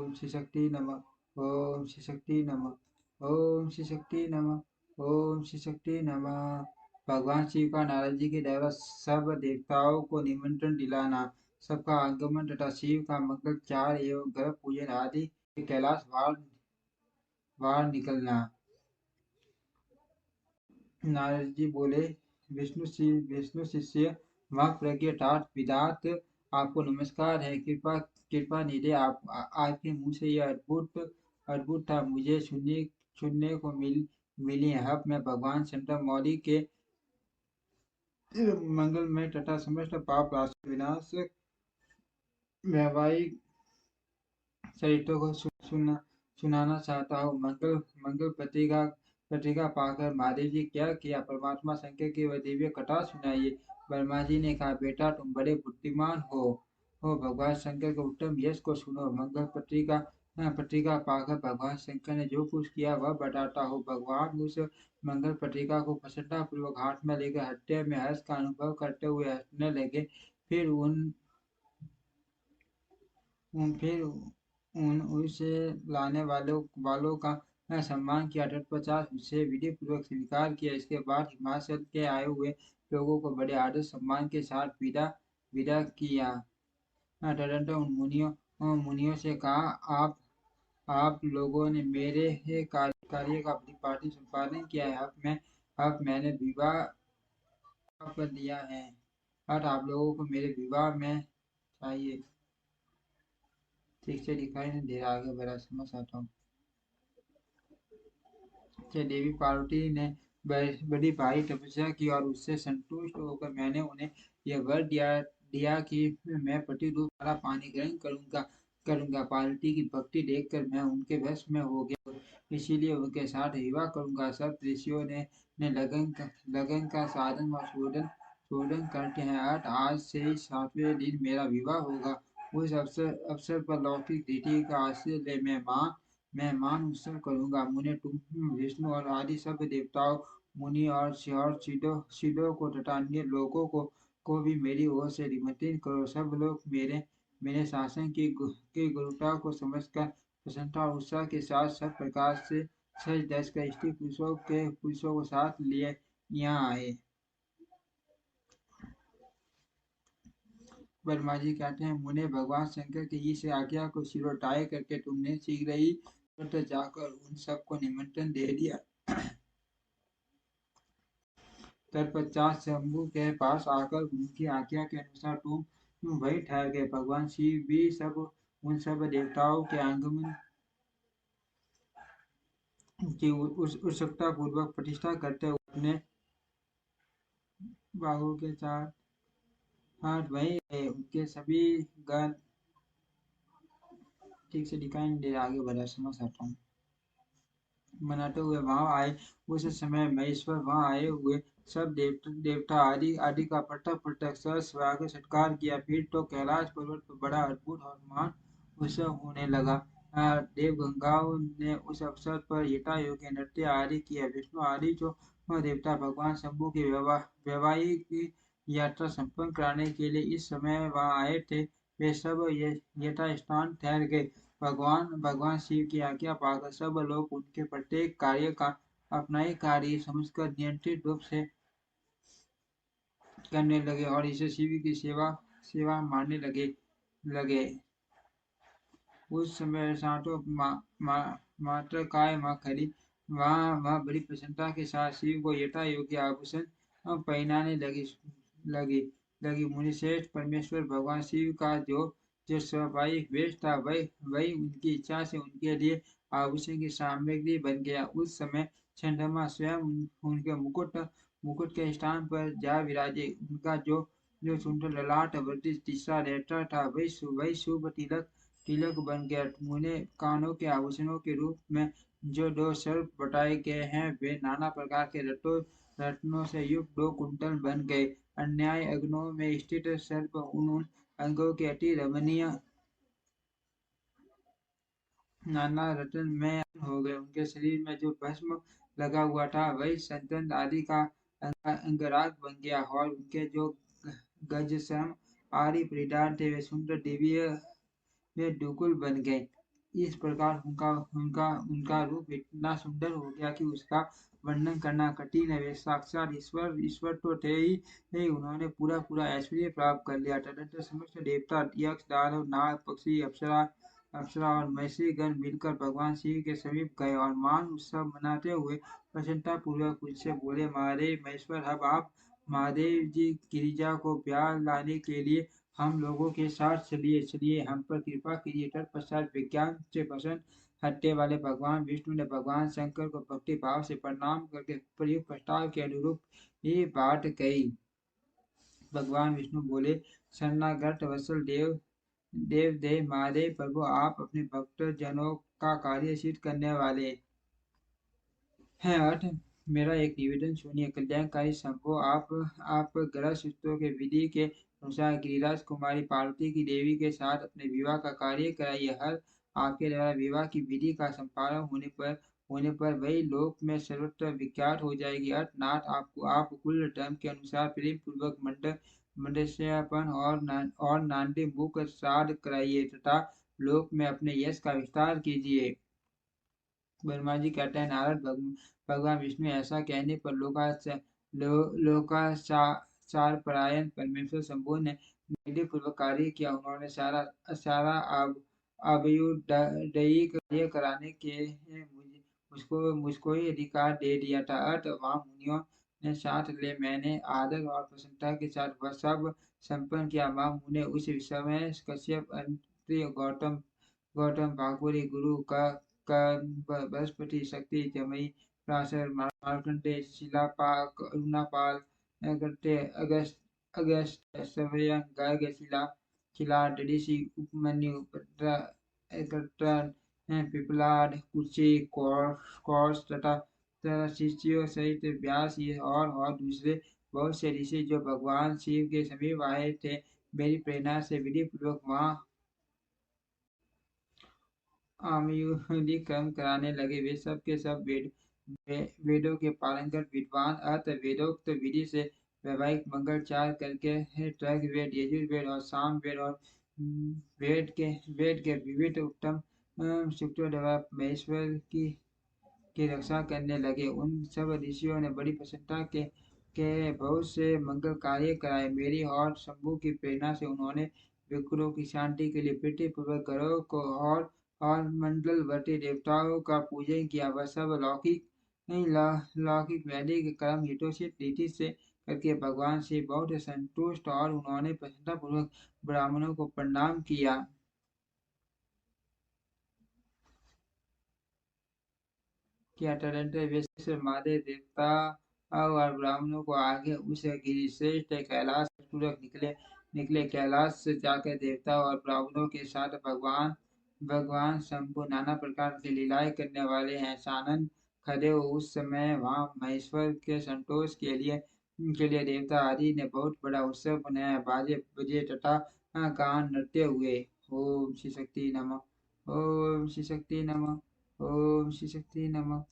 ओम श्री शक्ति नमः। ओम श्री शक्ति नमः। ओम श्री शक्ति नमः। ओम श्री शक्ति नमः। भगवान शिव का नारद जी के द्वारा सब देवताओं को निमंत्रण दिलाना, सबका आगमन तथा शिव का मंगलचार एवं गर्भ पूजन आदि कैलाश बाहर निकलना। नारद जी बोले, विष्णु शिष्य वह प्रज्ञ ठाठ विधात, आपको नमस्कार है। कृपा कृपा निधे आपके मुंह से यह अद्भुत अद्भुत था मुझे सुनने को मिली। अब मैं भगवान चंद्र मौली के मंगलमय तथा समस्त पाप राशि विनाश वैवाहिक चरित्रों को सुनाना चाहता हूँ। मंगल पत्रिका पाकर महादेव जी क्या किया, परमात्मा शंकर की वह दिव्य कथा सुनाइए। ब्रह्मा जी ने कहा, बेटा तुम बड़े बुद्धिमान हो भगवान शंकर के उत्तम यश को सुनो। मंगल पत्रिका पाकर भगवान शंकर ने जो कुछ किया वह बताता हूँ। भगवान उस मंगल पत्रिका को प्रसन्नता पूर्वक हाथ में लेकर हृदय में हर्ष का अनुभव करते हुए हंसने लगे। फिर उसे लाने वालों का सम्मान किया। तत्पश्चात उसे विधि पूर्वक स्वीकार किया। इसके बाद हिमाचल के आए हुए लोगों को बड़े आदर सम्मान के साथ विदा विदा किया। तदनंतर उन मुनियों से कहा, आप लोगों ने मेरे कार्य का भांति संपादन किया है। अब मैंने विवाह कर दिया है। अब आप लोगों को मेरे विवाह में चाहिए। ठीक से दिखाई नहीं दे रहा, आगे बड़ा समझ आता हूँ। देवी पार्वती ने बड़ी भारी तपस्या की और उससे संतुष्ट होकर मैंने उन्हें यह वर दिया कि मैं प्रतिरूप सारा पानी ग्रहण करूंगा। पार्वती की भक्ति देखकर मैं उनके वश में हो गया, इसीलिए उनके साथ विवाह करूंगा। सब ऋषियों ने लगन का साधन व शोधन करके हैं। आज से ही 7वें दिन मेरा विवाह होगा। उस अवसर पर लौकिक रीति का आश्रय ले मैं मान उत्सव करूंगा। मुने तुम विष्णु और आदि सब देवताओं, मुनि और सिद्धों को तथा अन्य लोगों को भी मेरी ओर से निमंत्रित करो। सब लोग मेरे शासन की गुरुता को समझकर प्रसन्नता और उत्साह के साथ सब प्रकार से सज धज कर स्त्री पुरुषों को साथ लिए यहाँ आए। ब्रह्मा जी कहते हैं, मुने भगवान शंकर की इस आज्ञा को सिरोटाए करके तुमने शीघ्र ही जाकर उन सबको निमंत्रण दे दिया। तत्पश्चात शंभु के पास आकर उनकी आज्ञा के अनुसार तुम वही ठहर गए। भगवान शिव भी उन सब देवताओं के आगमन की उत्सुकता पूर्वक प्रतिष्ठा करते हुए अपने बाहुओं के साथ हाथ वही रहे। उनके सभी गण ठीक से दिखाई नहीं दे रहा, आगे बढ़ा समझ आता हूँ। मनाते हुए वहां आए। उस समय महेश्वर वहां आए हुए सब देवता आदि का पटक पटक स्वागत सत्कार किया। फिर तो कैलाश पर्वत पर बड़ा अद्भुत और महान उत्सव होने लगा। देव गंगाओं ने उस अवसर पर यथायोग्य नृत्य आदि किया। विष्णु आदि जो देवता भगवान शंभु की वैवाहिक यात्रा संपन्न कराने के लिए इस समय वहां आए थे, वे सब यथा स्थान ठहर गए। भगवान शिव की आज्ञा पाकर सब लोग उनके प्रत्येक कार्य का अपना ही कार्य समझकर नियंत्रित रूप से करने लगे और इसे शिव की सेवा मानने लगे। उस समय सातों मात्र काय माँ खड़ी वहाँ बड़ी प्रसन्नता के साथ शिव को यथा योग्य आभूषण पहनाने लगी। मुनिश्रेष्ठ परमेश्वर भगवान शिव का जो स्वाभाविक वेश था वही उनकी इच्छा से उनके लिए आभूषण की सामग्री बन गया। उस समय चंद्रमा स्वयं उनके मुकुट के स्थान पर जा विराजे। उनका जो सुंदर ललाट वर्ती तीसरा रहता था वही शुभ तिलक बन गया। मुने कानों के आभूषणों के रूप में जो दो सर्प बताए गए हैं वे नाना प्रकार के रत्नों से युक्त 2 कुंडल बन गए। अन्याय अग्नों में स्थित सर्प उन अंगों के अति रमणीय नाना रत्न में हो गए। उनके शरीर में जो भस्म लगा हुआ था वही संतन आदि का अंगराग बन गया और उनके जो गज सम आदि परिधान थे वे सुंदर दिव्य वे दुकुल बन गए। इस प्रकार उनका उनका उनका रूप इतना सुंदर हो गया कि उसका वर्णन करना कठिन है। वे साक्षात ईश्वर ईश्वर तो थे ही, उन्होंने पूरा पूरा ऐश्वर्य प्राप्त कर लिया। तदनंतर समस्त देवता, यक्ष, दानव, नाग, पक्षी, अप्सरा अप्सरा और महर्षि गण मिलकर भगवान शिव के समीप गए और मान उत्सव मनाते हुए प्रसन्नता पूर्वक उससे बोले, महादेव महेश्वर, अब आप महादेव जी गिरिजा को प्यार लाने के लिए हम लोगों के साथ चलिए चलिए, हम पर कृपा कीजिए। तत्पश्चात विज्ञान से प्रसन्न हटने वाले भगवान विष्णु ने भगवान शंकर को भक्ति भाव से प्रणाम करके प्रयुक्त प्रस्ताव के अनुरूप ये बात कही। भगवान विष्णु बोले, शरणागत वत्सल देव देव देव महादेव प्रभु, आप अपने भक्त जनों का कार्य सिद्ध करने वाले हैं। अर्थ, मेरा एक निवेदन सुनिए। कल्याणकारी शंभो, आप ग्रह सूत्रों के विधि के अनुसार गिरिराज कुमारी पार्वती की देवी के साथ अपने विवाह का कार्य कराइए। हर आपके द्वारा विवाह की विधि का संपादन होने पर वही लोक में सर्वत्र विख्यात हो जाएगी। अर्थनाथ, आपको आप कुल धर्म के अनुसार प्रेम पूर्वक मंडस्यापन और नांदी मुख श्राद्ध कराइए तथा लोक में अपने यश का विस्तार कीजिए। ब्रह्मा जी कहते हैं, नारद भगवान विष्णु ऐसा कहने पर लोकाचार परायण परमेश्वर शंभु ने निधि पूर्वक कार्य किया। उन्होंने सारा सारा अभयुदयी कार्य कराने के मुझको ही अधिकार दे दिया था। अतः वहाँ मुनियों ने साथ ले मैंने आदर और प्रसन्नता के साथ वह सब संपन्न किया। वहाँ मुने उस समय कश्यप, अत्रि, गौतम, भागवरी, गुरु का बृहस्पति, शक्ति, जमई, पराशर, मार्कंडेय, शिलापाक, अरुणापाल, अगस्त, सवयं, गर्ग, शिला, ऋषि, उपमन्यु, पिपलाद, कुची, कौश तथा शिष्यों सहित व्यास और दूसरे बहुत से ऋषि जो भगवान शिव के समीप आए थे, मेरी प्रेरणा से विधि पूर्वक वहाँ आमयूली कर्म कराने लगे। वे सब के सब वेदों के पालनकर विद्वान, अतः वेदोक्त विधि से वैवाहिक मंगलचार करके तर्क वेद, यजुर्वेद और साम वेद और वेद के विविध उत्तम सूक्तों द्वारा महेश्वर की रक्षा करने लगे। उन सब ऋषियों ने बड़ी प्रसन्नता के बहुत से मंगल कार्य कराए। मेरी और शंभु की प्रेरणा से उन्होंने विप्रों की शांति के लिए प्रीति पूर्वक ग्रहों को और मंडलवर्ती देवताओं का पूजन किया। वह सब लौकिक वैदिक कर्म हितोषित रीति से करके भगवान से बहुत संतुष्ट और उन्होंने प्रसन्नता पूर्वक ब्राह्मणों को प्रणाम किया। तदनंतर विश्व महादेव देवता और ब्राह्मणों को आगे उस गिरिश्रेष्ठ कैलाश पूर्वक निकले। कैलाश से जाकर देवता और ब्राह्मणों के साथ भगवान शंभु नाना प्रकार की लीलाएं करने वाले हैं। सानंद खड़े हो उस समय वहां महेश्वर के संतोष के लिए देवता आदि ने बहुत बड़ा उत्सव बनाया। बाजे बजे तथा गान नृत्य हुए। ओम श्री शक्ति नमः। ओम श्री शक्ति नमः। ओम श्री शक्ति नमः।